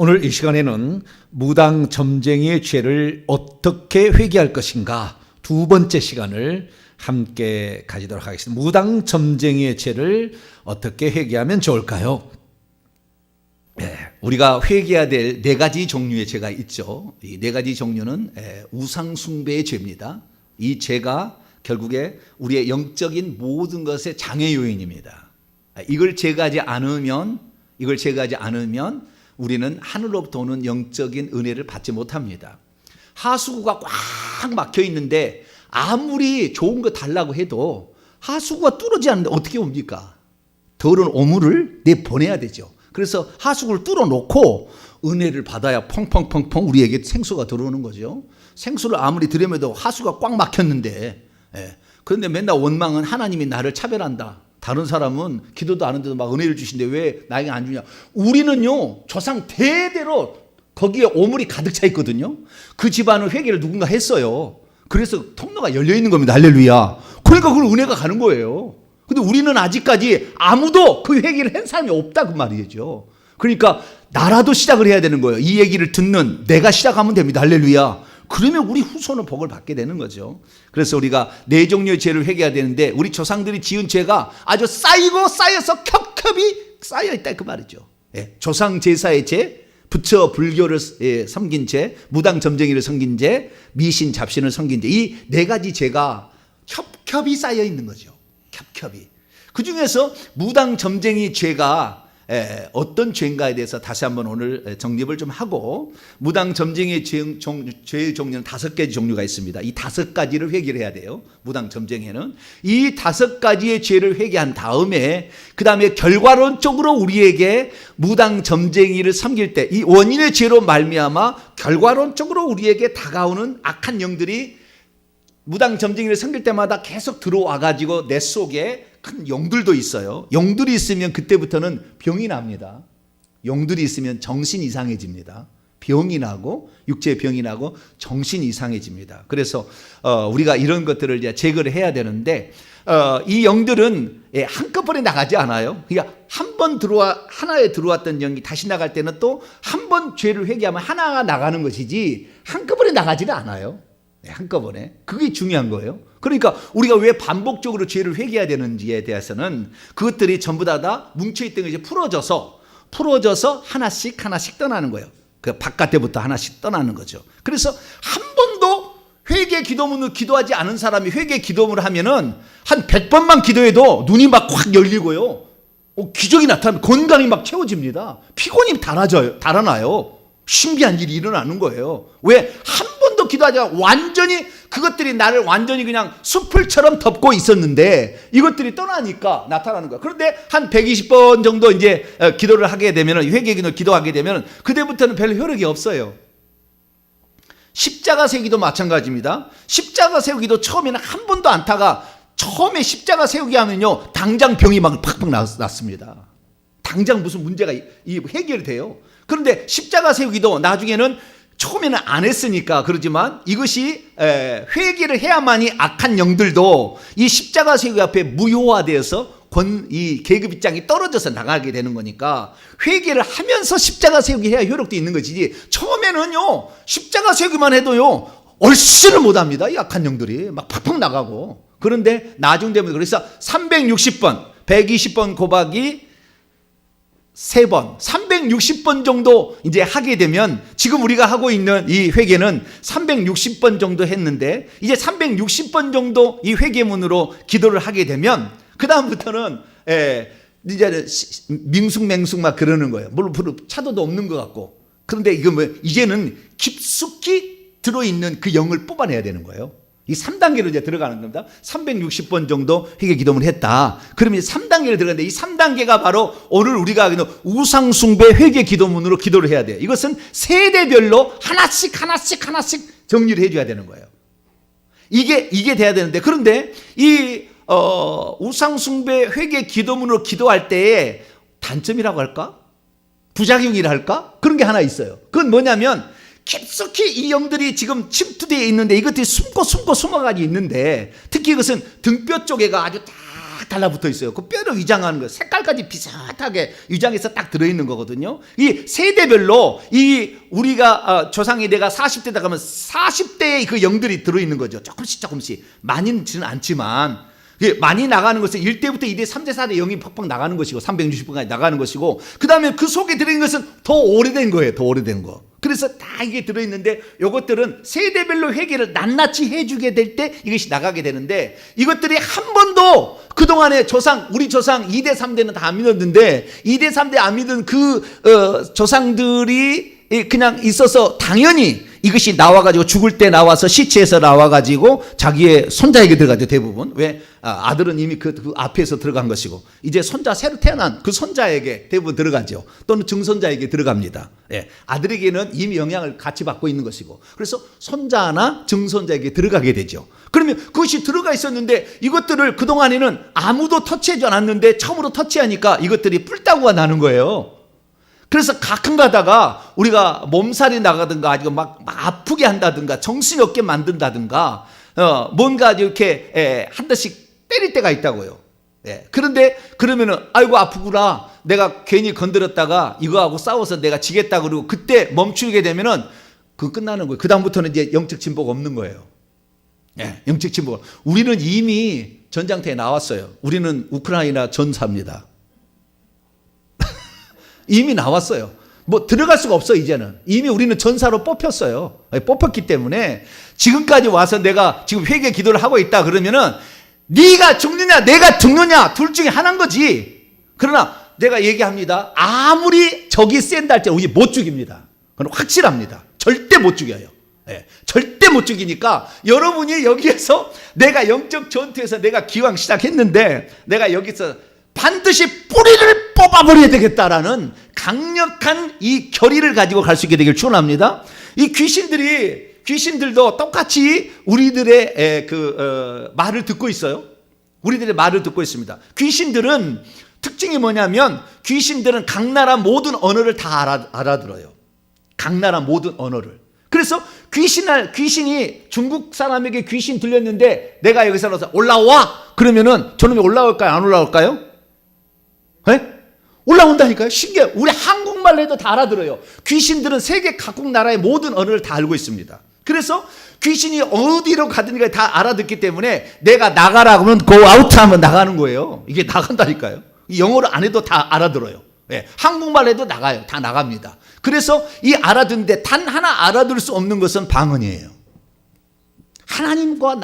오늘 이 시간에는 무당 점쟁이의 죄를 어떻게 회개할 것인가 두 번째 시간을 함께 가지도록 하겠습니다. 무당 점쟁이의 죄를 어떻게 회개하면 좋을까요? 우리가 회개해야 될 네 가지 종류의 죄가 있죠. 이 네 가지 종류는 우상 숭배의 죄입니다. 이 죄가 결국에 우리의 영적인 모든 것의 장애 요인입니다. 이걸 제거하지 않으면 우리는 하늘로부터 오는 영적인 은혜를 받지 못합니다. 하수구가 꽉 막혀 있는데 아무리 좋은 거 달라고 해도 하수구가 뚫어지지 않는데 어떻게 옵니까? 더러운 오물을 내보내야 되죠. 그래서 하수구를 뚫어놓고 은혜를 받아야 펑펑펑펑 우리에게 생수가 들어오는 거죠. 생수를 아무리 들여매도 하수가 꽉 막혔는데, 그런데 맨날 원망은 하나님이 나를 차별한다. 다른 사람은 기도도 안 하는데도 막 은혜를 주신데 왜 나에게 안 주냐. 우리는요 조상 대대로 거기에 오물이 가득 차 있거든요. 그 집안은 회개를 누군가 했어요. 그래서 통로가 열려 있는 겁니다. 할렐루야. 그러니까 그걸 은혜가 가는 거예요. 근데 우리는 아직까지 아무도 그 회개를 한 사람이 없다 그 말이죠. 그러니까 나라도 시작을 해야 되는 거예요. 이 얘기를 듣는 내가 시작하면 됩니다. 할렐루야. 그러면 우리 후손은 복을 받게 되는 거죠. 그래서 우리가 네 종류의 죄를 회개해야 되는데 우리 조상들이 지은 죄가 아주 쌓이고 쌓여서 겹겹이 쌓여 있다 그 말이죠. 조상 제사의 죄, 부처 불교를 섬긴 죄, 무당 점쟁이를 섬긴 죄, 미신 잡신을 섬긴 죄, 이 네 가지 죄가 겹겹이 쌓여 있는 거죠. 겹겹이. 그 중에서 무당 점쟁이 죄가 어떤 죄인가에 대해서 다시 한번 오늘 정립을 좀 하고, 무당 점쟁이의 죄의 종류는 5가지 종류가 있습니다. 이 5가지를 회개를 해야 돼요. 무당 점쟁이는 이 5가지의 죄를 회개한 다음에 그 다음에 결과론적으로 우리에게 무당 점쟁이를 섬길 때 이 원인의 죄로 말미암아 결과론적으로 우리에게 다가오는 악한 영들이 무당 점쟁이를 섬길 때마다 계속 들어와 가지고 내 속에 큰 영들도 있어요. 영들이 있으면 그때부터는 병이 납니다. 영들이 있으면 정신이 이상해집니다. 병이 나고 육체의 병이 나고 정신이 이상해집니다. 그래서 우리가 이런 것들을 이제 제거를 해야 되는데 이 영들은 한꺼번에 나가지 않아요. 그러니까 한 번 하나에 들어왔던 영이 다시 나갈 때는 또 한 번 죄를 회개하면 하나가 나가는 것이지 한꺼번에 나가지는 않아요. 한꺼번에. 그게 중요한 거예요. 그러니까 우리가 왜 반복적으로 죄를 회개해야 되는지에 대해서는 그것들이 전부 다 뭉쳐있던 것이 풀어져서 하나씩 떠나는 거예요. 그 바깥에부터 하나씩 떠나는 거죠. 그래서 한 번도 회개 기도문을 기도하지 않은 사람이 회개 기도문을 하면은 한 100번만 기도해도 눈이 막 확 열리고요. 기적이 나타나면 건강이 막 채워집니다. 피곤이 달아나요. 신비한 일이 일어나는 거예요. 왜? 한 번도 기도하지 않고 완전히 그것들이 나를 완전히 그냥 숲을처럼 덮고 있었는데 이것들이 떠나니까 나타나는 거야. 그런데 한 120번 정도 이제 기도를 하게 되면, 회개 기도하게 되면 그때부터는 별 효력이 없어요. 십자가 세우기도 마찬가지입니다. 십자가 세우기도 처음에는 한 번도 안 타가 처음에 십자가 세우기 하면요 당장 병이 막 팍팍 났습니다. 당장 무슨 문제가 해결이 돼요. 그런데 십자가 세우기도 나중에는 처음에는 안 했으니까 그러지만 이것이 회개를 해야만이 악한 영들도 이 십자가 세우기 앞에 무효화되어서 이 계급 입장이 떨어져서 나가게 되는 거니까 회개를 하면서 십자가 세우기 해야 효력도 있는 것이지 처음에는요 십자가 세우기만 해도요 얼씬을 못합니다. 이 악한 영들이 막 팍팍 나가고. 그런데 나중 되면 그래서 360번 120번 고박이 3번 360번 정도 이제 하게 되면 지금 우리가 하고 있는 이 회개는 360번 정도 했는데 이제 360번 정도 이 회개문으로 기도를 하게 되면 그 다음부터는 이제 밍숭맹숭 막 그러는 거예요. 물론 차도도 없는 것 같고. 그런데 이거 이제는 깊숙이 들어있는 그 영을 뽑아내야 되는 거예요. 이 3단계로 이제 들어가는 겁니다. 360번 정도 회개 기도문을 했다. 그러면 3단계를 들어가는데 이 3단계가 바로 오늘 우리가 하는 우상숭배 회개 기도문으로 기도를 해야 돼요. 이것은 세대별로 하나씩 정리를 해줘야 되는 거예요. 이게 돼야 되는데 그런데 이 우상숭배 회개 기도문으로 기도할 때의 단점이라고 할까? 부작용이라 할까? 그런 게 하나 있어요. 그건 뭐냐면 깊숙이 이 영들이 지금 침투되어 있는데 이것들이 숨어가지고 있는데 특히 이것은 등뼈 쪽에가 아주 딱 달라붙어 있어요. 그 뼈로 위장하는 거예요. 색깔까지 비슷하게 위장해서 딱 들어있는 거거든요. 이 세대별로 이 우리가 조상의 내가 40대다 가면 40대의 그 영들이 들어있는 거죠. 조금씩 많이는 않지만 많이 나가는 것은 1대부터 2대, 3대, 4대 영이 팍팍 나가는 것이고 360번까지 나가는 것이고, 그 다음에 그 속에 들어있는 것은 더 오래된 거예요. 더 오래된 거. 그래서 다 이게 들어있는데 이것들은 세대별로 회개를 낱낱이 해주게 될 때 이것이 나가게 되는데, 이것들이 한 번도 그동안에 우리 조상 2대, 3대는 다 안 믿었는데 2대, 3대 안 믿은 그 조상들이 그냥 있어서 당연히 이것이 나와가지고 죽을 때 나와서 시체에서 나와가지고 자기의 손자에게 들어가죠. 대부분. 왜? 아들은 이미 그 앞에서 들어간 것이고 이제 손자 새로 태어난 그 손자에게 대부분 들어가죠. 또는 증손자에게 들어갑니다. 예. 아들에게는 이미 영향을 같이 받고 있는 것이고, 그래서 손자나 증손자에게 들어가게 되죠. 그러면 그것이 들어가 있었는데 이것들을 그동안에는 아무도 터치하지 않았는데 처음으로 터치하니까 이것들이 뿔따구가 나는 거예요. 그래서 가끔 가다가 우리가 몸살이 나가든가 아니면 막 아프게 한다든가 정신이 없게 만든다든가 뭔가 이렇게 한 대씩 때릴 때가 있다고요. 그런데 그러면은 아이고 아프구나, 내가 괜히 건드렸다가 이거하고 싸워서 내가 지겠다 그러고 그때 멈추게 되면은 그 끝나는 거예요. 그 다음부터는 이제 영적 진보가 없는 거예요. 영적 진보. 우리는 이미 전장터에 나왔어요. 우리는 우크라이나 전사입니다. 이미 나왔어요. 뭐 들어갈 수가 없어. 이제는 이미 우리는 전사로 뽑혔어요. 뽑혔기 때문에 지금까지 와서 내가 지금 회개 기도를 하고 있다 그러면은 네가 죽느냐 내가 죽느냐 둘 중에 하나인 거지. 그러나 내가 얘기합니다. 아무리 적이 센다 할지 우리 못 죽입니다. 그건 확실합니다. 절대 못 죽여요. 절대 못 죽이니까 여러분이 여기에서 내가 영적 전투에서 내가 기왕 시작했는데 내가 여기서 반드시 뿌리를 뽑아버려야 되겠다라는 강력한 이 결의를 가지고 갈 수 있게 되길 축원합니다. 이 귀신들도 똑같이 우리들의 말을 듣고 있어요. 우리들의 말을 듣고 있습니다. 귀신들은 특징이 뭐냐면 귀신들은 각 나라 모든 언어를 다 알아들어요. 각 나라 모든 언어를. 그래서 귀신이 중국 사람에게 귀신 들렸는데 내가 여기서 나와서 올라와 그러면은 저놈이 올라올까요? 안 올라올까요? 올라온다니까요. 신기해요. 우리 한국말로 해도 다 알아들어요. 귀신들은 세계 각국 나라의 모든 언어를 다 알고 있습니다. 그래서 귀신이 어디로 가든가 다 알아듣기 때문에 내가 나가라 그러면 go out 하면 나가는 거예요. 이게 나간다니까요. 영어를 안 해도 다 알아들어요. 한국말 해도 나가요. 다 나갑니다. 그래서 이 알아듣는데 단 하나 알아들 수 없는 것은 방언이에요. 하나님과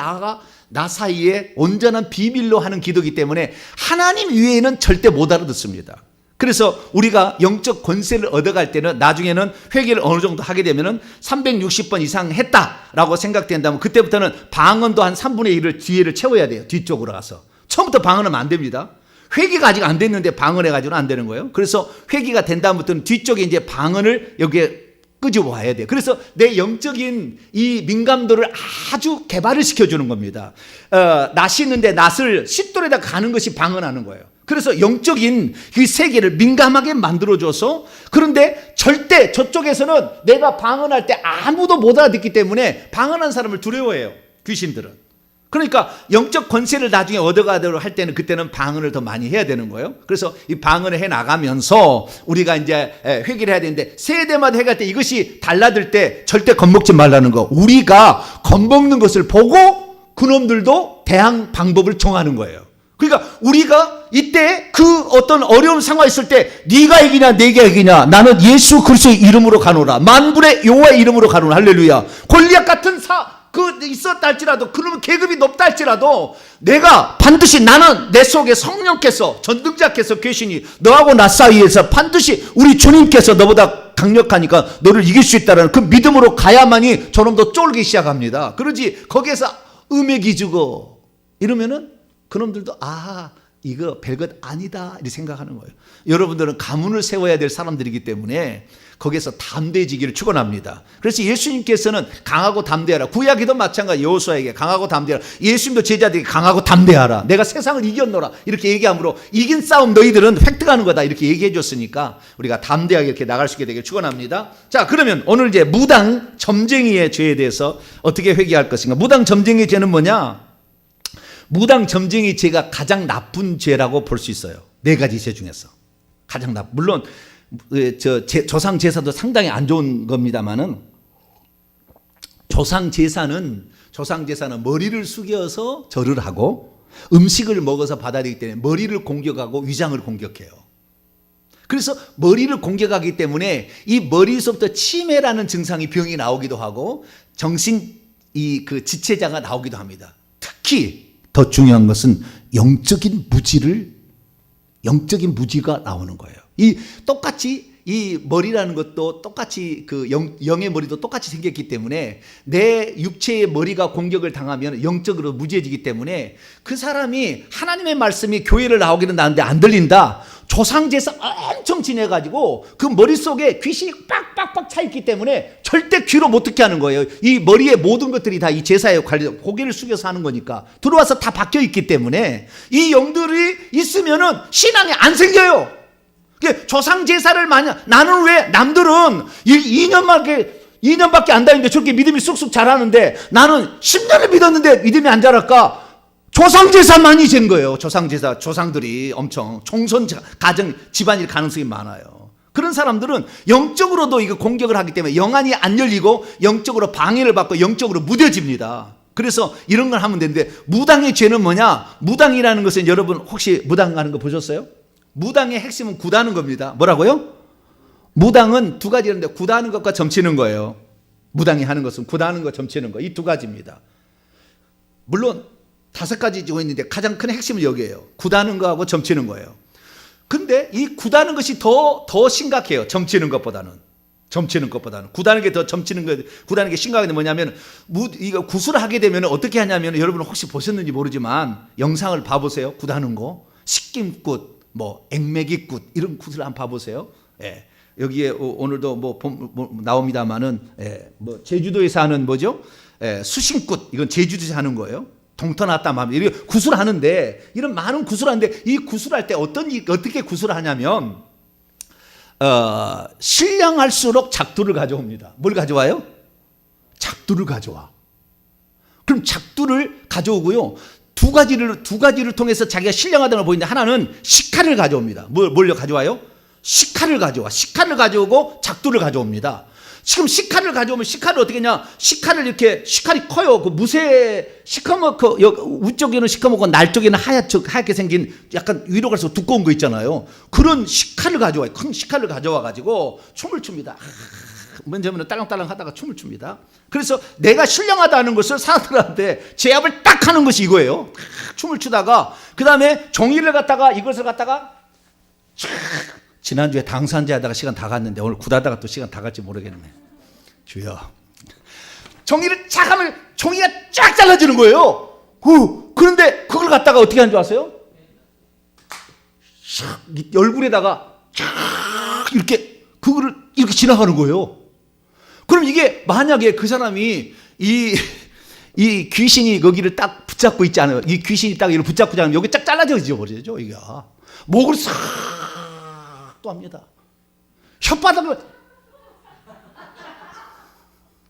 나 사이에 온전한 비밀로 하는 기도이기 때문에 하나님 외에는 절대 못 알아듣습니다. 그래서 우리가 영적 권세를 얻어갈 때는 나중에는 회개를 어느 정도 하게 되면은 360번 이상 했다라고 생각된다면 그때부터는 방언도 한 3분의 1을 뒤에를 채워야 돼요. 뒤쪽으로 가서. 처음부터 방언하면 안 됩니다. 회개가 아직 안 됐는데 방언해가지고는 안 되는 거예요. 그래서 회개가 된 다음부터는 뒤쪽에 이제 방언을 여기에 끄집어 와야 돼요. 그래서 내 영적인 이 민감도를 아주 개발을 시켜주는 겁니다. 낫이 있는데 낫을 싯돌에다 가는 것이 방언하는 거예요. 그래서 영적인 그 세계를 민감하게 만들어줘서, 그런데 절대 저쪽에서는 내가 방언할 때 아무도 못 알아듣기 때문에 방언한 사람을 두려워해요. 귀신들은. 그러니까 영적 권세를 나중에 얻어가도록 할 때는 그때는 방언을 더 많이 해야 되는 거예요. 그래서 이 방언을 해 나가면서 우리가 이제 회개를 해야 되는데 세대마다 해갈 때 이것이 달라들 때 절대 겁먹지 말라는 거. 우리가 겁먹는 것을 보고 그놈들도 대항 방법을 정하는 거예요. 그러니까 우리가 이때 그 어떤 어려운 상황이 있을 때 네가 이기냐 내가 이기냐, 나는 예수 그리스도의 이름으로 가노라, 만군의 여호와의 이름으로 가노라. 할렐루야. 골리앗 같은 있었다 할지라도, 그러면 계급이 높다 할지라도 내가 반드시, 나는 내 속에 성령께서, 전능자께서 계시니 너하고 나 사이에서 반드시 우리 주님께서 너보다 강력하니까 너를 이길 수 있다는 그 믿음으로 가야만이 저놈도 쫄기 시작합니다. 그러지 거기에서 음액이 주고 이러면은 그놈들도 이거 별것 아니다 이렇게 생각하는 거예요. 여러분들은 가문을 세워야 될 사람들이기 때문에 거기에서 담대해지기를 축원합니다. 그래서 예수님께서는 강하고 담대하라. 구약에도 마찬가지, 여호수아에게 강하고 담대하라. 예수님도 제자들에게 강하고 담대하라. 내가 세상을 이겼노라 이렇게 얘기함으로 이긴 싸움 너희들은 획득하는 거다 이렇게 얘기해 줬으니까 우리가 담대하게 이렇게 나갈 수 있게 되길 축원합니다. 자, 그러면 오늘 이제 무당 점쟁이의 죄에 대해서 어떻게 회개할 것인가. 무당 점쟁이의 죄는 뭐냐? 무당 점쟁이 죄가 가장 나쁜 죄라고 볼 수 있어요. 네 가지 죄 중에서 가장 물론 조상 제사도 상당히 안 좋은 겁니다만은 조상 제사는 머리를 숙여서 절을 하고 음식을 먹어서 받아들이기 때문에 머리를 공격하고 위장을 공격해요. 그래서 머리를 공격하기 때문에 이 머리에서부터 치매라는 증상이 병이 나오기도 하고 정신 그 지체자가 나오기도 합니다. 특히 더 중요한 것은 영적인 무지가 나오는 거예요. 똑같이 이 머리라는 것도 똑같이 그 영의 머리도 똑같이 생겼기 때문에 내 육체의 머리가 공격을 당하면 영적으로 무지해지기 때문에 그 사람이 하나님의 말씀이 교회를 나오기는 나는데 안 들린다. 조상제사 엄청 지내가지고 그 머릿속에 귀신이 빡빡빡 차 있기 때문에 절대 귀로 못 듣게 하는 거예요. 이 머리의 모든 것들이 다 이 제사에 관련 고개를 숙여서 하는 거니까 들어와서 다 박혀 있기 때문에 이 영들이 있으면은 신앙이 안 생겨요. 조상 제사를 나는 왜 남들은 2년밖에 안 다니는데 저렇게 믿음이 쑥쑥 자라는데 나는 10년을 믿었는데 믿음이 안 자랄까? 조상 제사만이 된 거예요. 조상 제사, 조상들이 엄청 총선 가정 집안일 가능성이 많아요. 그런 사람들은 영적으로도 이거 공격을 하기 때문에 영안이 안 열리고 영적으로 방해를 받고 영적으로 무뎌집니다. 그래서 이런 걸 하면 되는데 무당의 죄는 뭐냐? 무당이라는 것은 여러분 혹시 무당 하는 거 보셨어요? 무당의 핵심은 굿하는 겁니다. 뭐라고요? 무당은 두 가지인데 굿하는 것과 점치는 거예요. 무당이 하는 것은 굿하는 것, 점치는 거. 이 두 가지입니다. 물론 5가지 고 있는데 가장 큰 핵심은 여기에요. 굿하는 거하고 점치는 거예요. 근데 이 굿하는 것이 더 심각해요. 점치는 것보다는. 굿하는 게 더 굿하는 게 심각한 게 뭐냐면 이거 굿을 하게 되면 어떻게 하냐면 여러분 혹시 보셨는지 모르지만 영상을 봐보세요. 굿하는 거. 식김굿. 액매기굿 이런 굿을 한번 봐보세요. 예. 여기에 오늘도 나옵니다만은 제주도에서 하는 뭐죠? 수신굿 이건 제주도에서 하는 거예요. 동터났다 하면 이렇게 굿을 하는데 이런 많은 굿을 하는데 이 굿을 할 때 어떻게 굿을 하냐면 신령할수록 작두를 가져옵니다. 뭘 가져와요? 작두를 가져와. 그럼 작두를 가져오고요. 두 가지를 통해서 자기가 신령하다는 걸 보이는데 하나는 식칼을 가져옵니다. 뭘 가져와요? 식칼을 가져와. 식칼을 가져오고 작두를 가져옵니다. 지금 식칼을 가져오면 식칼을 어떻게 했냐? 식칼이 커요. 그 무쇠 시커멓고 위쪽에는 시커멓고 날 쪽에는 하얗게 생긴 약간 위로 갈수록 두꺼운 거 있잖아요. 그런 식칼을 가져와요. 큰 식칼을 가져와 가지고 춤을 춥니다. 먼저는 딸랑딸랑 하다가 춤을 춥니다. 그래서 내가 신령하다는 것을 사람들한테 제압을 딱 하는 것이 이거예요. 춤을 추다가 그 다음에 종이를 이것을 갖다가 지난주에 당산제 하다가 시간 다 갔는데 오늘 굿하다가 또 시간 다 갈지 모르겠네. 주여. 종이를 쫙 하면 종이가 쫙 잘라지는 거예요. 그런데 그걸 갖다가 어떻게 하는 줄 아세요? 얼굴에다가 쫙 그거를 이렇게 지나가는 거예요. 그럼 이게 만약에 그 사람이 이 귀신이 거기를 딱 붙잡고 있지 않아요. 이 귀신이 딱 이걸 붙잡고 자면 여기 쫙 잘라져 버리죠. 이게 목을 싹 또 합니다. 혓바닥을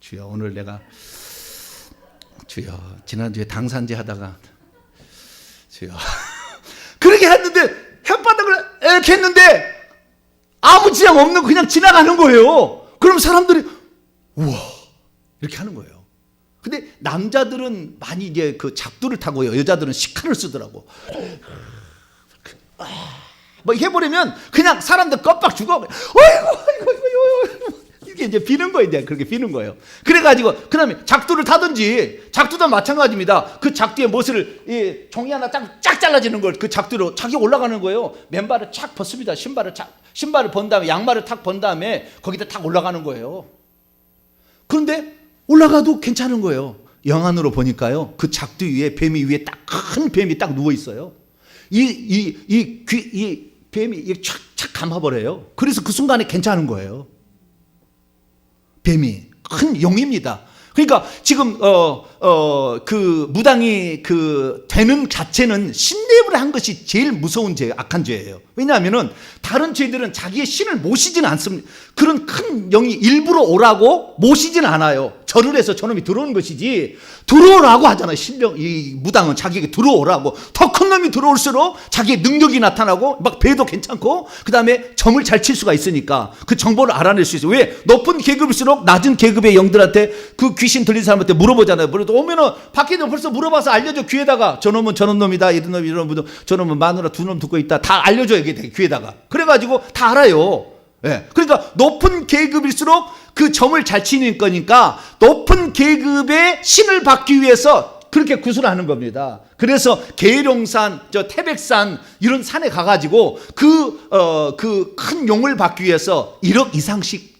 주여 오늘 내가 주여 지난주에 당산제 하다가 주여 그렇게 했는데 혓바닥을 이렇게 했는데 아무 지장 없는 그냥 지나가는 거예요. 그럼 사람들이 우와 이렇게 하는 거예요. 근데 남자들은 많이 이제 그 작두를 타고요. 여자들은 식칼을 쓰더라고. 해버리면 그냥 사람들 껍박 죽어. 어이구 이렇게 이제 비는 거예요. 이제 그렇게 비는 거예요. 그래가지고 그다음에 작두를 타든지 작두도 마찬가지입니다. 그 작두에 못을 종이 하나 쫙 잘라지는 걸 그 작두로 자기 올라가는 거예요. 맨발을 착 벗습니다. 신발을 번 다음에 양말을 탁 번 다음에 거기다 탁 올라가는 거예요. 그런데 올라가도 괜찮은 거예요. 영안으로 보니까요. 그 작두 위에 뱀이 위에 딱 큰 뱀이 딱 누워 있어요. 이 뱀이 착착 감아버려요. 그래서 그 순간에 괜찮은 거예요. 뱀이 큰 용입니다. 그러니까 지금 그 무당이 그 되는 자체는 신내림을 한 것이 제일 무서운 죄, 악한 죄예요. 왜냐하면은 다른 죄들은 자기의 신을 모시지는 않습니다. 그런 큰 영이 일부러 오라고 모시지는 않아요. 절을 해서 저놈이 들어오는 것이지, 들어오라고 하잖아요. 신령 이 무당은 자기에게 들어오라고. 더 큰 놈이 들어올수록 자기의 능력이 나타나고 막 배도 괜찮고 그다음에 점을 잘 칠 수가 있으니까 그 정보를 알아낼 수 있어요. 왜? 높은 계급일수록 낮은 계급의 영들한테 그 귀신 들린 사람한테 물어보잖아요. 오면은 밖에서 벌써 물어봐서 알려줘. 귀에다가 저놈은 저놈 놈이다, 이런 놈 이런 놈, 저놈은 마누라 두 놈 듣고 있다, 다 알려줘야 돼, 귀에다가. 그래가지고 다 알아요. 예. 그러니까 높은 계급일수록 그 점을 잘 치는 거니까 높은 계급의 신을 받기 위해서 그렇게 구슬하는 겁니다. 그래서 계룡산, 태백산 이런 산에 가가지고 그 큰 용을 받기 위해서 1억 이상씩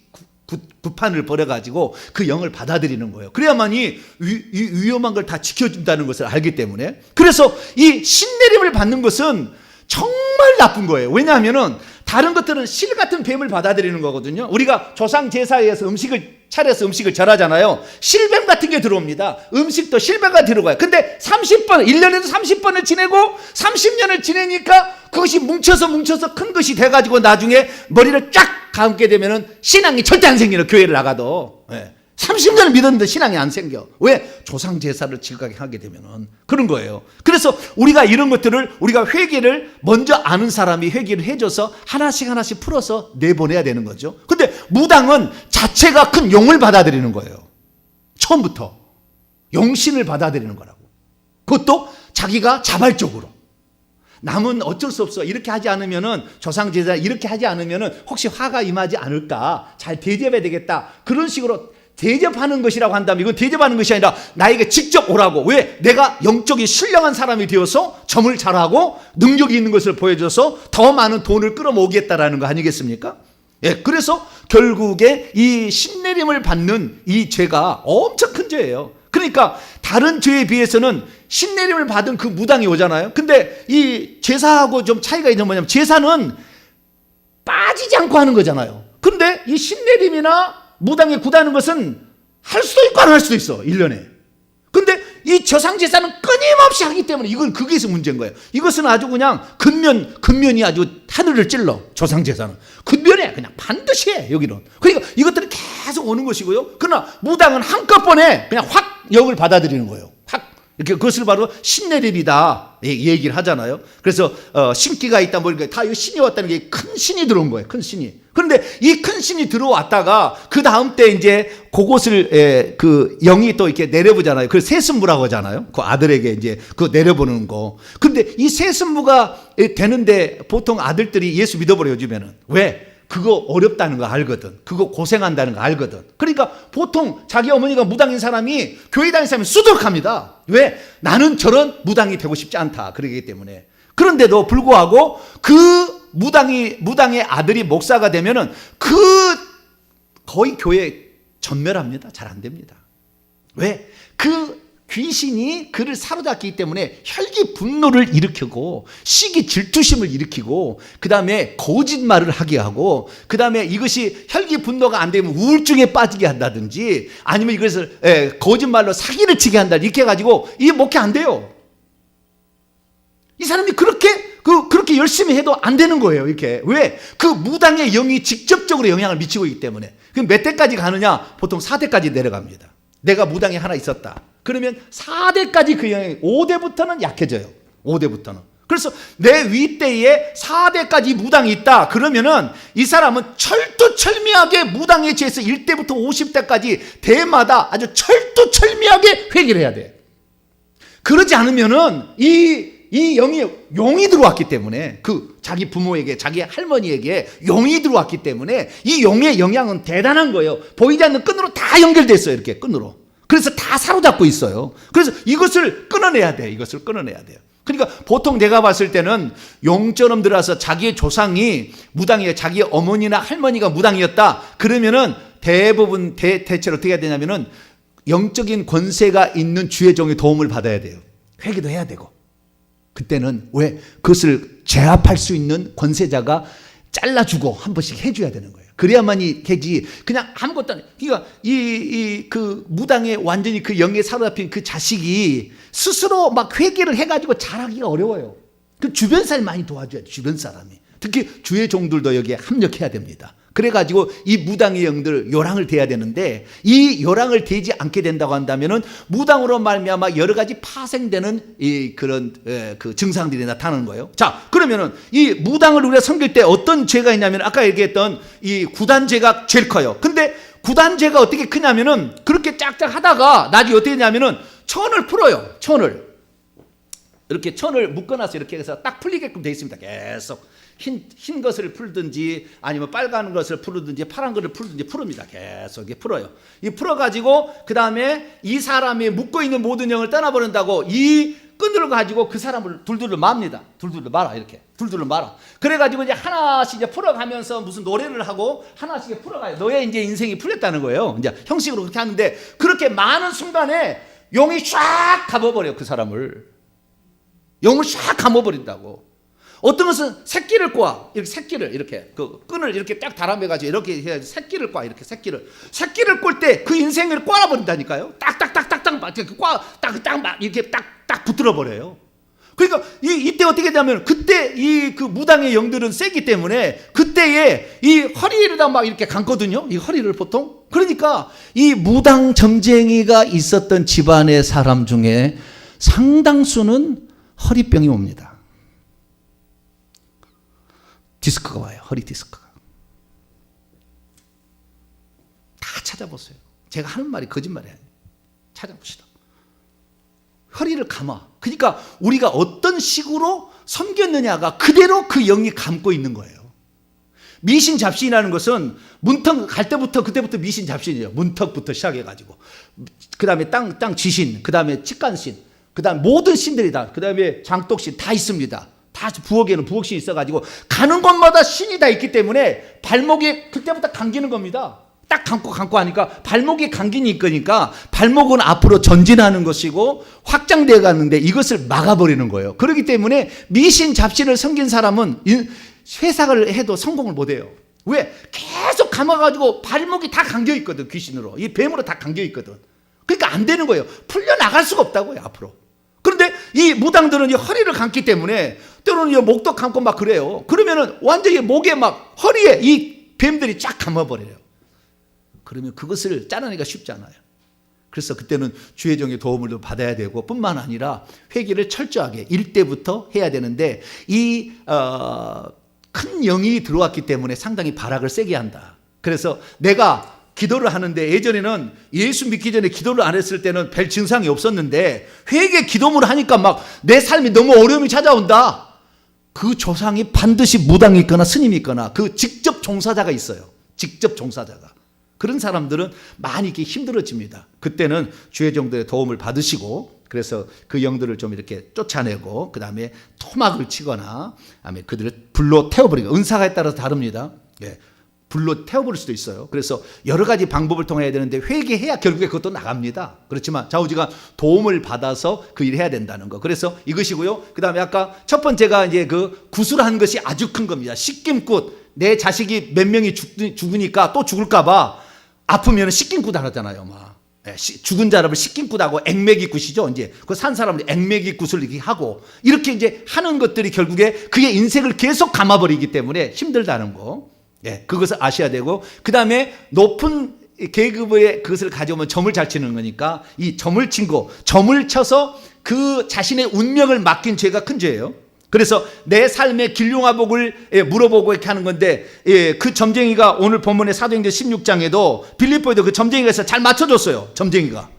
구판을 벌여가지고 그 영을 받아들이는 거예요. 그래야만이 위험한 걸 다 지켜준다는 것을 알기 때문에. 그래서 이 신내림을 받는 것은 정말 나쁜 거예요. 왜냐하면은 다른 것들은 실 같은 뱀을 받아들이는 거거든요. 우리가 조상 제사에서 음식을 차려서 음식을 절하잖아요. 실뱀 같은 게 들어옵니다. 음식도 실뱀가 들어가요. 근데 30번, 1년에도 30번을 지내고 30년을 지내니까 그것이 뭉쳐서 큰 것이 돼가지고 나중에 머리를 쫙 감게 되면은 신앙이 절대 안 생기는, 교회를 나가도. 30년을 믿었는데 신앙이 안 생겨. 왜? 조상 제사를 지각하게 하게 되면은 그런 거예요. 그래서 우리가 이런 것들을, 우리가 회개를 먼저 아는 사람이 회개를 해줘서 하나씩 풀어서 내보내야 되는 거죠. 근데 무당은 자체가 큰 용을 받아들이는 거예요. 처음부터 용신을 받아들이는 거라고. 그것도 자기가 자발적으로. 남은 어쩔 수 없어. 이렇게 하지 않으면은, 조상 제사 이렇게 하지 않으면은 혹시 화가 임하지 않을까, 잘 대접해야 되겠다, 그런 식으로 대접하는 것이라고 한다면, 이건 대접하는 것이 아니라 나에게 직접 오라고. 왜? 내가 영적인 신령한 사람이 되어서 점을 잘하고 능력이 있는 것을 보여줘서 더 많은 돈을 끌어모으겠다라는 거 아니겠습니까? 예, 그래서 결국에 이 신내림을 받는 이 죄가 엄청 큰 죄예요. 그러니까 다른 죄에 비해서는 신내림을 받은 그 무당이 오잖아요. 근데 이 제사하고 좀 차이가 있는 뭐냐면, 제사는 빠지지 않고 하는 거잖아요. 근데 이 신내림이나 무당에 구다는 것은 할 수도 있고 안 할 수도 있어, 1년에. 근데 이 조상제사는 끊임없이 하기 때문에 이건 거기에서 문제인 거예요. 이것은 아주 그냥 근면이 아주 하늘을 찔러. 조상제사는 근면에 그냥 반드시 해, 여기는. 그러니까 이것들은 계속 오는 것이고요. 그러나 무당은 한꺼번에 그냥 확 영을 받아들이는 거예요. 확. 이렇게 그것을 바로 신내림이다 얘기를 하잖아요. 그래서 신기가 있다, 뭐 이렇게 다 신이 왔다는 게 큰 신이 들어온 거예요. 큰 신이. 그런데 이 큰 신이 들어왔다가 그 다음 때 이제 그곳을 그 영이 또 이렇게 내려보잖아요. 그 세습무라고 하잖아요. 그 아들에게 이제 그 내려보는 거. 근데 이 세습무가 되는데 보통 아들들이 예수 믿어버려, 요즘에는. 왜? 그거 어렵다는 거 알거든. 그거 고생한다는 거 알거든. 그러니까 보통 자기 어머니가 무당인 사람이 교회 다니는 사람이 수두룩합니다. 왜? 나는 저런 무당이 되고 싶지 않다, 그러기 때문에. 그런데도 불구하고 그 무당의 아들이 목사가 되면은 거의 교회 전멸합니다. 잘 안 됩니다. 왜? 그 귀신이 그를 사로잡기 때문에 혈기 분노를 일으키고 시기 질투심을 일으키고 그 다음에 거짓말을 하게 하고 그 다음에 이것이 혈기 분노가 안 되면 우울증에 빠지게 한다든지 아니면 이것을 거짓말로 사기를 치게 한다, 이렇게 해가지고 이게 목회 안 돼요. 이 사람이 그렇게 열심히 해도 안 되는 거예요, 이렇게. 왜? 그 무당의 영이 직접적으로 영향을 미치고 있기 때문에. 그럼 몇 대까지 가느냐? 보통 4대까지 내려갑니다. 내가 무당이 하나 있었다. 그러면 4대까지 그 영향이, 5대부터는 약해져요. 5대부터는. 그래서 내 윗대에 4대까지 무당이 있다. 그러면은 이 사람은 철두철미하게 무당에 취해서 1대부터 50대까지 대마다 아주 철두철미하게 회개를 해야 돼. 그러지 않으면은 이 용이 들어왔기 때문에, 그 자기 부모에게, 자기 할머니에게 용이 들어왔기 때문에 이 용의 영향은 대단한 거예요. 보이지 않는 끈으로 다 연결됐어요, 이렇게 끈으로. 그래서 다 사로잡고 있어요. 그래서 이것을 끊어내야 돼. 이것을 끊어내야 돼요. 그러니까 보통 내가 봤을 때는 용처럼 들어와서 자기의 조상이 무당이에요. 자기 어머니나 할머니가 무당이었다. 그러면은 대부분 대체로 어떻게 해야 되냐면은 영적인 권세가 있는 주의 종의 도움을 받아야 돼요. 회개도 해야 되고. 그때는 왜? 그것을 제압할 수 있는 권세자가 잘라주고 한 번씩 해줘야 되는 거예요. 그래야만이 되지. 그냥 아무것도 안 해. 그러니까 그 무당에 완전히 그 영에 사로잡힌 그 자식이 스스로 막 회개를 해가지고 잘하기가 어려워요. 그 주변 사람이 많이 도와줘야 돼. 주변 사람이. 특히 주의 종들도 여기에 합력해야 됩니다. 그래가지고 이 무당의 영들 요랑을 대야 되는데, 이 요랑을 대지 않게 된다고 한다면은 무당으로 말미암아 여러 가지 파생되는 이 그런 그 증상들이 나타나는 거예요. 자, 그러면은 이 무당을 우리가 섬길 때 어떤 죄가 있냐면, 아까 얘기했던 이 구단죄가 제일 커요. 근데 구단죄가 어떻게 크냐면은, 그렇게 짝짝 하다가 나중에 어떻게 되냐면은 천을 풀어요. 천을 이렇게 천을 묶어놔서 이렇게 해서 딱 풀리게끔 돼 있습니다. 계속 흰 것을 풀든지 아니면 빨간 것을 풀든지 파란 것을 풀든지 풀습니다. 계속 이렇게 풀어요. 이 풀어가지고 그 다음에 이 사람이 묶고 있는 모든 영을 떠나버린다고 이 끈을 가지고 그 사람을 둘둘을 맙니다. 둘둘을 말아. 이렇게 둘둘을 말아. 그래가지고 이제 하나씩 이제 풀어가면서 무슨 노래를 하고 하나씩 풀어가요. 너의 이제 인생이 풀렸다는 거예요. 이제 형식으로 그렇게 하는데, 그렇게 많은 순간에 용이 쫙 감아버려요. 그 사람을. 용을 쫙 감아버린다고. 어떤 것은 새끼를 꽈. 이렇게 새끼를 이렇게 그 끈을 이렇게 딱 달아매가지고 이렇게 해야지 새끼를 꽈. 이렇게 새끼를 꼴 때 그 인생을 꽈버린다니까요. 딱딱딱딱딱 막 이렇게 딱딱 막 이렇게 딱 붙들어 버려요. 그러니까 이때 어떻게 되냐면, 그때 이 그 무당의 영들은 세기 때문에 그때에 이 허리에다 막 이렇게 감거든요. 이 허리를 보통. 그러니까 이 무당 점쟁이가 있었던 집안의 사람 중에 상당수는 허리병이 옵니다. 디스크가 와요. 허리 디스크가. 다 찾아보세요. 제가 하는 말이 거짓말이 아니에요. 찾아봅시다. 허리를 감아. 그러니까 우리가 어떤 식으로 섬겼느냐가 그대로 그 영이 감고 있는 거예요. 미신 잡신이라는 것은 문턱 갈 때부터 그때부터 미신 잡신이에요. 문턱부터 시작해가지고 그 다음에 땅 쥐신, 그 다음에 직간신, 그 다음 모든 신들이 다, 그 다음에 장독신 다 있습니다. 다 부엌에는 부엌신이 있어가지고 가는 곳마다 신이 다 있기 때문에 발목에 그때부터 감기는 겁니다. 딱 감고 하니까 발목에 감긴이 있으니까 발목은 앞으로 전진하는 것이고 확장되어 가는데 이것을 막아버리는 거예요. 그렇기 때문에 미신 잡신을 섬긴 사람은 회사를 해도 성공을 못해요. 왜? 계속 감아가지고 발목이 다 감겨 있거든. 귀신으로, 이 뱀으로 다 감겨 있거든. 그러니까 안 되는 거예요. 풀려나갈 수가 없다고요, 앞으로. 그런데 이 무당들은 이 허리를 감기 때문에 때로는 이 목도 감고 막 그래요. 그러면은 완전히 목에 막 허리에 이 뱀들이 쫙 감아버려요. 그러면 그것을 짜내기가 쉽지 않아요. 그래서 그때는 주의 종의 도움을 받아야 되고, 뿐만 아니라 회개를 철저하게 일때부터 해야 되는데, 이 큰 영이 들어왔기 때문에 상당히 발악을 세게 한다. 그래서 내가 기도를 하는데, 예전에는 예수 믿기 전에 기도를 안 했을 때는 별 증상이 없었는데 회개 기도문을 하니까 막 내 삶이 너무 어려움이 찾아온다. 그 조상이 반드시 무당이 있거나 스님이 있거나 그 직접 종사자가 있어요. 직접 종사자가. 그런 사람들은 많이 이렇게 힘들어집니다. 그때는 주의 종들의 도움을 받으시고, 그래서 그 영들을 좀 이렇게 쫓아내고, 그 다음에 토막을 치거나, 그다음에 그들을 불로 태워버리고, 은사가에 따라서 다릅니다. 예, 불로 태워버릴 수도 있어요. 그래서 여러 가지 방법을 통해야 되는데 회개해야 결국에 그것도 나갑니다. 그렇지만 좌우지가 도움을 받아서 그 일을 해야 된다는 거. 그래서 이것이고요. 그 다음에 아까 첫 번째가 이제 그 구술한 것이 아주 큰 겁니다. 씻김굿. 내 자식이 몇 명이 죽으니까 또 죽을까봐 아프면 씻김굿 하잖아요. 막. 죽은 사람을 씻김굿하고 액매기굿이죠. 이제 그 산 사람을 액매기굿을 이렇게 하고, 이렇게 이제 하는 것들이 결국에 그의 인생을 계속 감아버리기 때문에 힘들다는 거. 예, 그것을 아셔야 되고, 그 다음에 높은 계급의 그것을 가져오면 점을 잘 치는 거니까 이 점을 친 거, 점을 쳐서 그 자신의 운명을 맡긴 죄가 큰 죄예요. 그래서 내 삶의 길흉화복을 물어보고 이렇게 하는 건데, 그 점쟁이가 오늘 본문의 사도행전 16장에도 빌립보에도 그 점쟁이가 있어서 잘 맞춰줬어요. 점쟁이가.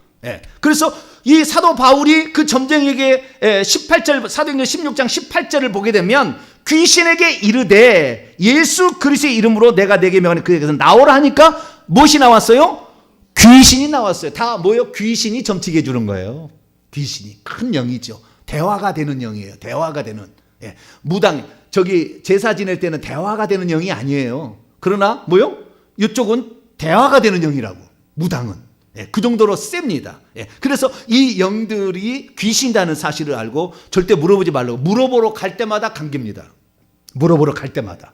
그래서 이 사도 바울이 그 점쟁이에게 18절, 사도행전 16장 18절을 보게 되면, 귀신에게 이르되 예수 그리스도의 이름으로 내가 내게 명하니 그에게서 나오라 하니까 무엇이 나왔어요? 귀신이 나왔어요. 다 뭐예요? 귀신이 점치게 해주는 거예요. 귀신이 큰 영이죠. 대화가 되는 영이에요. 대화가 되는. 무당, 저기 제사 지낼 때는 대화가 되는 영이 아니에요. 그러나 뭐요? 이쪽은 대화가 되는 영이라고. 무당은. 그 정도로 셉니다. 그래서 이 영들이 귀신이라는 사실을 알고 절대 물어보지 말라고. 물어보러 갈 때마다 감깁니다. 물어보러 갈 때마다.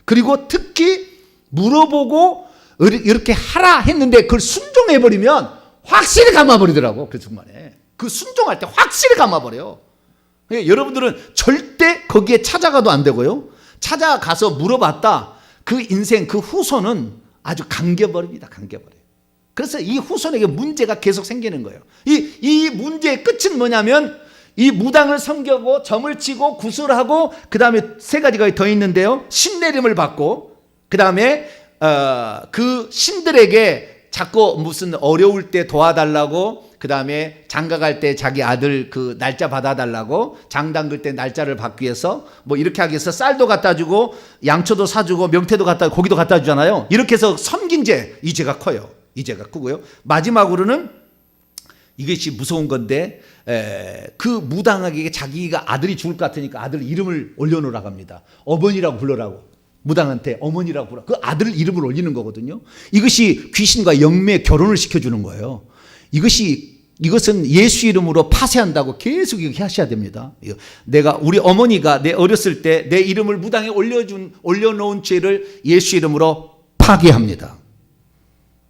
그리고 특히 물어보고 이렇게 하라 했는데 그걸 순종해버리면 확실히 감아버리더라고. 그 순간에. 그 순종할 때 확실히 감아버려요. 그러니까 여러분들은 절대 거기에 찾아가도 안 되고요. 찾아가서 물어봤다. 그 인생 그 후손은 아주 감겨버립니다. 감겨버려요. 그래서 이 후손에게 문제가 계속 생기는 거예요. 이 문제의 끝은 뭐냐면 이 무당을 섬기고 점을 치고 구슬하고 그 다음에 세 가지가 더 있는데요. 신내림을 받고 그 다음에 그 신들에게 자꾸 무슨 어려울 때 도와달라고 그 다음에 장가 갈 때 자기 아들 그 날짜 받아달라고 장 담글 때 날짜를 받기 위해서 뭐 이렇게 하기 위해서 쌀도 갖다 주고 양초도 사주고 명태도 갖다 고기도 갖다 주잖아요. 이렇게 해서 섬긴제 이 죄가 커요. 이 죄가 크고요. 마지막으로는 이것이 무서운 건데 그 무당에게 자기가 아들이 죽을 것 같으니까 아들 이름을 올려놓으라고 합니다. 어머니라고 불러라고. 무당한테 어머니라고 불러. 그 아들 이름을 올리는 거거든요. 이것이 귀신과 영매의 결혼을 시켜주는 거예요. 이것은 예수 이름으로 파쇄한다고 계속 이렇게 하셔야 됩니다. 우리 어머니가 내 어렸을 때 내 이름을 무당에 올려놓은 죄를 예수 이름으로 파괴합니다.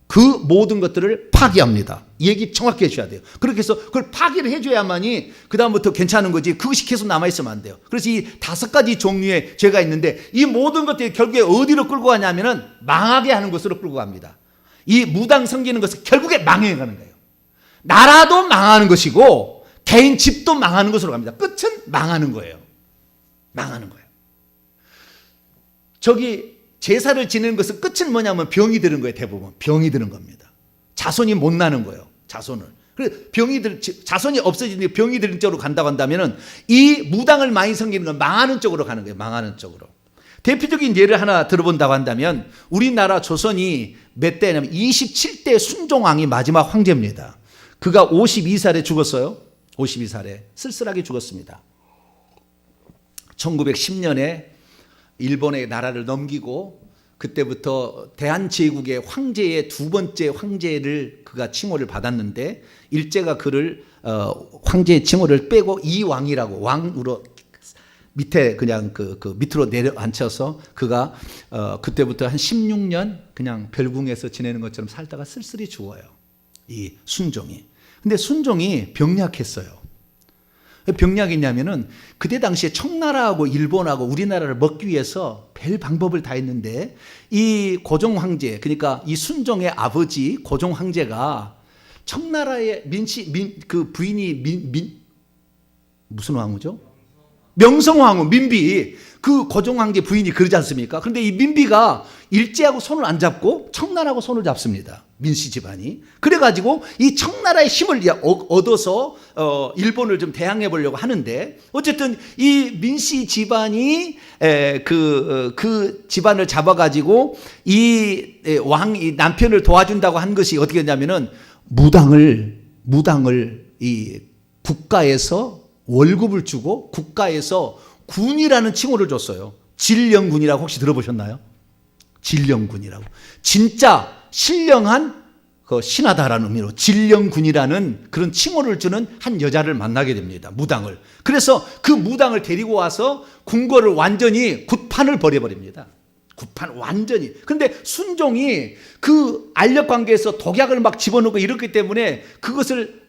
그 모든 것들을 파괴합니다. 이 얘기 정확히 해줘야 돼요. 그렇게 해서 그걸 파괴를 해줘야만이 그 다음부터 괜찮은 거지 그것이 계속 남아있으면 안 돼요. 그래서 이 5가지 종류의 죄가 있는데 이 모든 것들이 결국에 어디로 끌고 가냐면은 망하게 하는 것으로 끌고 갑니다. 이 무당 섬기는 것은 결국에 망해가는 거예요. 나라도 망하는 것이고 개인 집도 망하는 것으로 갑니다. 끝은 망하는 거예요. 망하는 거예요. 제사를 지내는 것은 끝은 뭐냐면 병이 드는 거예요. 대부분 병이 드는 겁니다. 자손이 못 나는 거예요. 자손을. 자손이 없어지는 병이 드는 쪽으로 간다고 한다면은 이 무당을 많이 섬기는 건 망하는 쪽으로 가는 거예요. 망하는 쪽으로. 대표적인 예를 하나 들어본다고 한다면 우리나라 조선이 몇 대냐면 27대 순종왕이 마지막 황제입니다. 그가 52살에 죽었어요. 52살에 쓸쓸하게 죽었습니다. 1910년에 일본의 나라를 넘기고 그때부터 대한제국의 황제의 2번째 황제를 그가 칭호를 받았는데 일제가 그를 황제의 칭호를 빼고 이왕이라고 왕으로 밑에 그냥 그 밑으로 내려앉혀서 그가 그때부터 한 16년 그냥 별궁에서 지내는 것처럼 살다가 쓸쓸히 죽어요. 이 순종이. 근데 순종이 병약했어요. 병약했냐면은 그때 당시에 청나라하고 일본하고 우리나라를 먹기 위해서 별 방법을 다 했는데 이 고종 황제 그러니까 이 순종의 아버지 고종 황제가 청나라의 그 부인이 무슨 왕후죠? 명성황후 민비 그 고종 황제 부인이 그러지 않습니까? 그런데 이 민비가 일제하고 손을 안 잡고 청나라하고 손을 잡습니다. 민씨 집안이. 그래가지고 이 청나라의 힘을 얻어서 일본을 좀 대항해 보려고 하는데 어쨌든 이 민씨 집안이 그 집안을 잡아가지고 이 남편을 도와준다고 한 것이 어떻게 됐냐면은 무당을 이 국가에서 월급을 주고 국가에서 군이라는 칭호를 줬어요. 진령군이라고 혹시 들어보셨나요? 진령군이라고. 진짜 신령한 신하다라는 의미로 진령군이라는 그런 칭호를 주는 한 여자를 만나게 됩니다. 무당을. 그래서 그 무당을 데리고 와서 궁궐을 완전히 굿판을 벌여버립니다. 굿판 완전히. 그런데 순종이 그 알력 관계에서 독약을 막 집어넣고 이렇기 때문에 그것을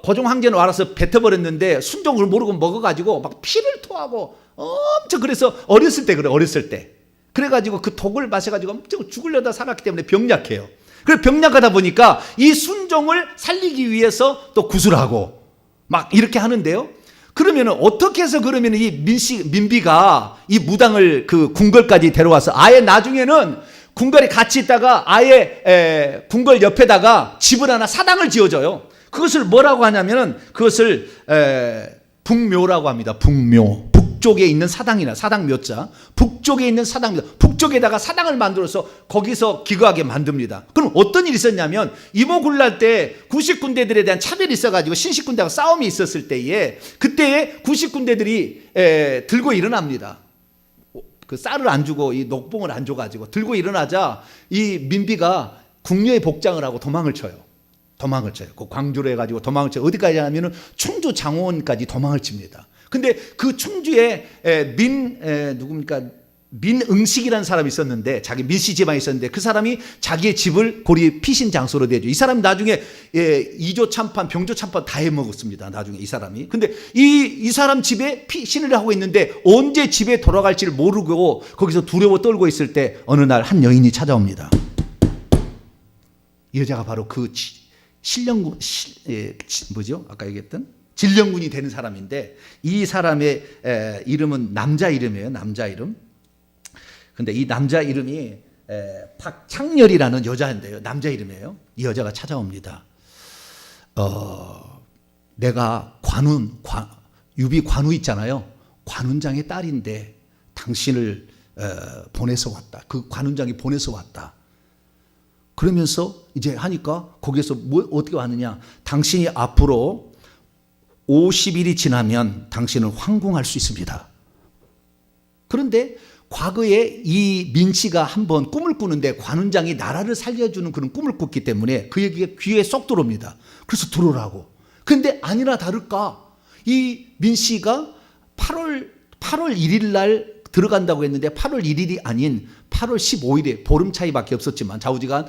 고종 황제는 알아서 뱉어버렸는데 순종을 모르고 먹어가지고 막 피를 토하고 엄청 그래서 어렸을 때 그래 어렸을 때. 그래가지고 그 독을 마셔가지고 엄청 죽으려다 살았기 때문에 병약해요. 그래서 병약하다 보니까 이 순종을 살리기 위해서 또 구슬하고 막 이렇게 하는데요. 그러면 어떻게 해서 그러면 이 민비가 이 무당을 그 궁궐까지 데려와서 아예 나중에는 궁궐에 같이 있다가 아예 궁궐 옆에다가 집을 하나 사당을 지어줘요. 그것을 뭐라고 하냐면은 그것을 북묘라고 합니다. 북묘. 북쪽에 있는 사당이나 사당묘자. 북쪽에 있는 사당입니다. 북쪽에다가 사당을 만들어서 거기서 기거하게 만듭니다. 그럼 어떤 일이 있었냐면 이모군날 때 구식군대들에 대한 차별이 있어가지고 신식군대하고 싸움이 있었을 때에 그때에 구식군대들이 들고 일어납니다. 그 쌀을 안 주고 이 녹봉을 안 줘가지고 들고 일어나자 이 민비가 궁녀의 복장을 하고 도망을 쳐요. 도망을 쳐요. 그 광주로 해가지고 도망을 쳐요. 어디까지 하냐면은 충주 장원까지 도망을 칩니다. 근데 그 충주에 누굽니까? 민응식이라는 사람이 있었는데, 자기 민씨 집안에 있었는데, 그 사람이 자기의 집을 고리 피신 장소로 대죠. 이 사람이 나중에 이조 참판, 병조 참판 다 해먹었습니다. 나중에 이 사람이. 근데 이 사람 집에 피신을 하고 있는데 언제 집에 돌아갈지를 모르고 거기서 두려워 떨고 있을 때 어느 날 한 여인이 찾아옵니다. 이 여자가 바로 그 신령군, 뭐죠? 아까 얘기했던 진령군이 되는 사람인데, 이 사람의 이름은 남자 이름이에요. 남자 이름. 근데 이 남자 이름이 박창렬이라는 여자인데요. 남자 이름이에요. 이 여자가 찾아옵니다. 내가 유비 관우 있잖아요. 관운장의 딸인데 당신을 보내서 왔다. 그 관운장이 보내서 왔다. 그러면서 이제 하니까 거기에서 어떻게 왔느냐. 당신이 앞으로 50일이 지나면 당신은 황궁할 수 있습니다. 그런데 과거에 이 민씨가 한번 꿈을 꾸는데 관운장이 나라를 살려주는 그런 꿈을 꿨기 때문에 그 얘기가 귀에 쏙 들어옵니다. 그래서 들어오라고. 그런데 아니나 다를까 이 민씨가 8월 1일 날 들어간다고 했는데 8월 1일이 아닌 8월 15일에 보름 차이밖에 없었지만 좌우지간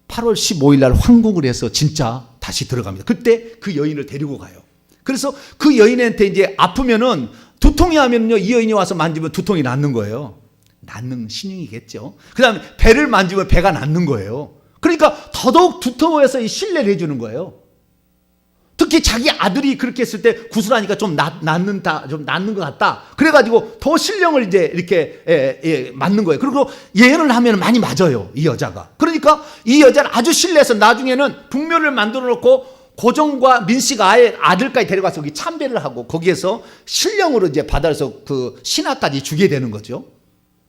8월 15일 날 황궁을 해서 진짜 다시 들어갑니다. 그때 그 여인을 데리고 가요. 그래서 그 여인한테 이제 아프면은 두통이 하면요, 이 여인이 와서 만지면 두통이 낫는 거예요. 낫는 신용이겠죠. 그 다음에 배를 만지면 배가 낫는 거예요. 그러니까 더더욱 두터워서 신뢰를 해주는 거예요. 특히 자기 아들이 그렇게 했을 때 구슬하니까 좀 낫는 것 같다. 그래가지고 더 신령을 이제 이렇게 맞는 거예요. 그리고 예언을 하면 많이 맞아요, 이 여자가. 그러니까 이 여자를 아주 신뢰해서 나중에는 북묘를 만들어 놓고 고종과 민씨가 아예 아들까지 데려가서 거기 참배를 하고 거기에서 신령으로 이제 받아서 그 신하까지 주게 되는 거죠.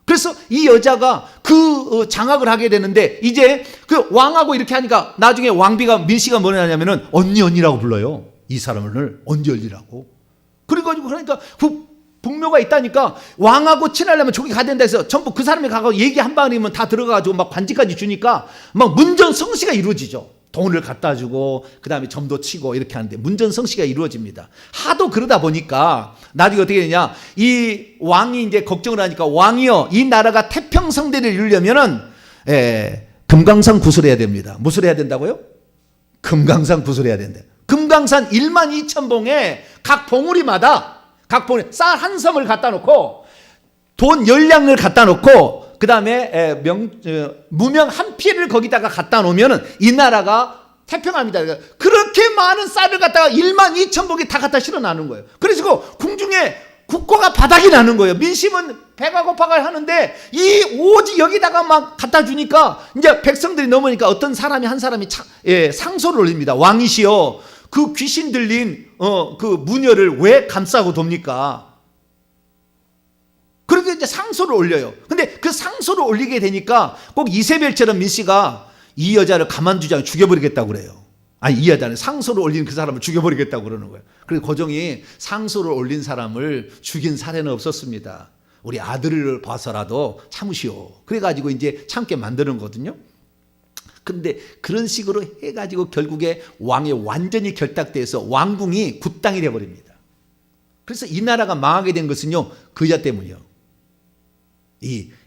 그래서 이 여자가 그 장악을 하게 되는데 이제 그 왕하고 이렇게 하니까 나중에 왕비가 민씨가 뭐냐면은 언니라고 불러요. 이 사람을 언니라고. 그래가지고 그러니까 그 북묘가 있다니까 왕하고 친하려면 저기 가야 된다 해서 전부 그 사람이 가고 얘기 한 방이면 다 들어가가지고 막 관직까지 주니까 막 문전성시가 이루어지죠. 돈을 갖다 주고 그 다음에 점도 치고 이렇게 하는데 문전성시가 이루어집니다. 하도 그러다 보니까 나중에 어떻게 되냐, 이 왕이 이제 걱정을 하니까 왕이요, 이 나라가 태평성대를 이루려면은 금강산 구슬해야 됩니다. 무슨 해야 된다고요? 금강산 구슬해야 된다. 금강산 12,000봉에 각 봉우리마다 쌀 한 섬을 갖다 놓고 돈 10량을 갖다 놓고 그 다음에 무명 한 피를 거기다가 갖다 놓으면 이 나라가 태평합니다. 그렇게 많은 쌀을 갖다가 12,000봉이 다 갖다 실어나는 거예요. 그래서 궁중에 국고가 바닥이 나는 거예요. 민심은 배가 고파가 하는데 이 오지 여기다가 막 갖다 주니까 이제 백성들이 넘으니까 어떤 사람이 한 사람이 상소를 올립니다. 왕이시여, 그 귀신 들린 그 무녀를 왜 감싸고 돕니까? 그렇게 이제 상소를 올려요. 근데 그 상소를 올리게 되니까 꼭 이세벨처럼 민씨가 이 여자를 가만두지 않고 죽여버리겠다고 그래요. 아니, 이 여자는 상소를 올린 그 사람을 죽여버리겠다고 그러는 거예요. 그래서 고종이 상소를 올린 사람을 죽인 사례는 없었습니다. 우리 아들을 봐서라도 참으시오. 그래가지고 이제 참게 만드는 거거든요. 근데 그런 식으로 해가지고 결국에 왕이 완전히 결탁돼서 왕궁이 굿당이 돼버립니다. 그래서 이 나라가 망하게 된 것은요, 그 여자 때문이요.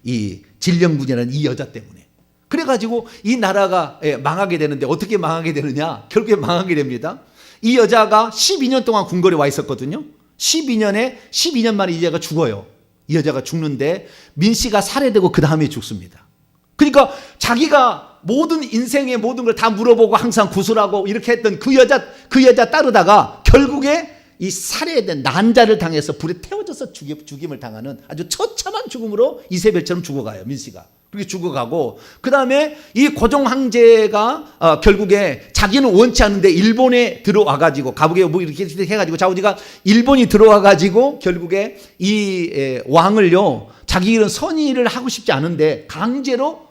이 진령군이라는 이 여자 때문에. 그래가지고 이 나라가 망하게 되는데 어떻게 망하게 되느냐? 결국에 망하게 됩니다. 이 여자가 12년 동안 궁궐에 와 있었거든요. 12년 만에 이 여자가 죽어요. 이 여자가 죽는데 민씨가 살해되고 그 다음에 죽습니다. 그러니까 자기가 모든 인생의 모든 걸 다 물어보고 항상 구슬하고 이렇게 했던 그 여자 따르다가 결국에 이 살해된 난자를 당해서 불에 태워져서 죽임을 당하는 아주 처참한 죽음으로 이세벨처럼 죽어가요, 민씨가. 그렇게 죽어가고, 그 다음에 이 고종 황제가 결국에 자기는 원치 않는데 일본에 들어와가지고 가부에 뭐 이렇게 해가지고 좌우지가 일본이 들어와가지고 결국에 이 왕을요, 자기 이런 선의를 하고 싶지 않은데 강제로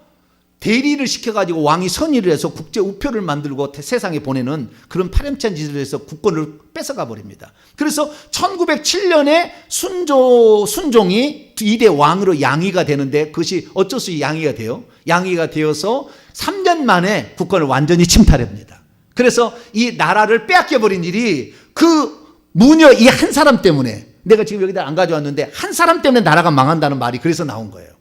대리를 시켜가지고 왕이 선의를 해서 국제 우표를 만들고 세상에 보내는 그런 파렴치한 짓을 해서 국권을 뺏어가 버립니다. 그래서 1907년에 순종이 2대 왕으로 양위가 되는데 그것이 어쩔 수 없이 양위가 돼요. 양위가 되어서 3년 만에 국권을 완전히 침탈합니다. 그래서 이 나라를 빼앗겨 버린 일이 그 무녀 이 한 사람 때문에, 내가 지금 여기다 안 가져왔는데 한 사람 때문에 나라가 망한다는 말이 그래서 나온 거예요.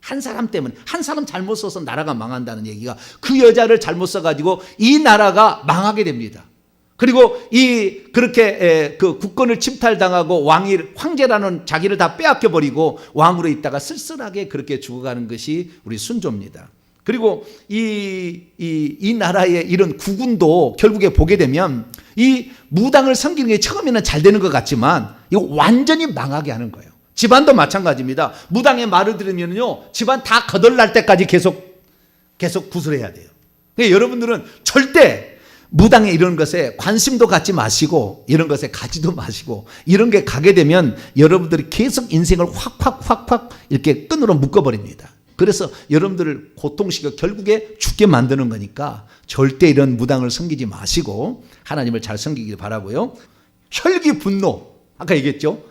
한 사람 때문에, 한 사람 잘못 써서 나라가 망한다는 얘기가 그 여자를 잘못 써가지고 이 나라가 망하게 됩니다. 그리고 그렇게 그 국권을 침탈당하고 황제라는 자기를 다 빼앗겨 버리고 왕으로 있다가 쓸쓸하게 그렇게 죽어가는 것이 우리 순조입니다. 그리고 이 나라의 이런 국운도 결국에 보게 되면 이 무당을 섬기는 게 처음에는 잘 되는 것 같지만 이거 완전히 망하게 하는 거예요. 집안도 마찬가지입니다. 무당의 말을 들으면요, 집안 다 거덜날 때까지 계속 구슬해야 돼요. 그러니까 여러분들은 절대 무당의 이런 것에 관심도 갖지 마시고 이런 것에 가지도 마시고 이런 게 가게 되면 여러분들이 계속 인생을 확 이렇게 끈으로 묶어버립니다. 그래서 여러분들을 고통시켜 결국에 죽게 만드는 거니까 절대 이런 무당을 섬기지 마시고 하나님을 잘 섬기길 바라고요. 혈기 분노, 아까 얘기했죠.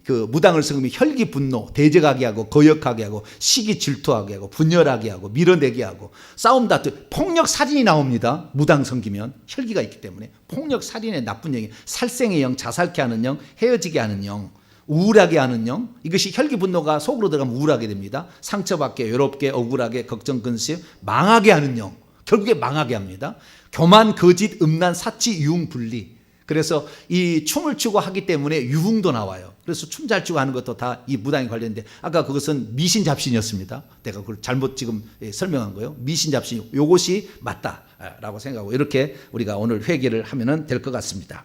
그 무당을 섬기면 혈기 분노, 대적하게 하고 거역하게 하고 시기 질투하게 하고 분열하게 하고 밀어내게 하고 싸움 다투, 폭력 살인이 나옵니다. 무당 섬기면 혈기가 있기 때문에 폭력 살인의 나쁜 영이 살생의 영, 자살케 하는 영, 헤어지게 하는 영, 우울하게 하는 영, 이것이 혈기 분노가 속으로 들어가면 우울하게 됩니다. 상처받게, 외롭게, 억울하게, 걱정, 근심, 망하게 하는 영, 결국에 망하게 합니다. 교만, 거짓, 음란, 사치, 유흥, 분리. 그래서 이 춤을 추고 하기 때문에 유흥도 나와요. 그래서 춤 잘 추고 하는 것도 다 이 무당에 관련된, 아까 그것은 미신잡신이었습니다. 내가 그걸 잘못 지금 설명한 거예요. 미신잡신, 요것이 맞다라고 생각하고 이렇게 우리가 오늘 회개를 하면 될 것 같습니다.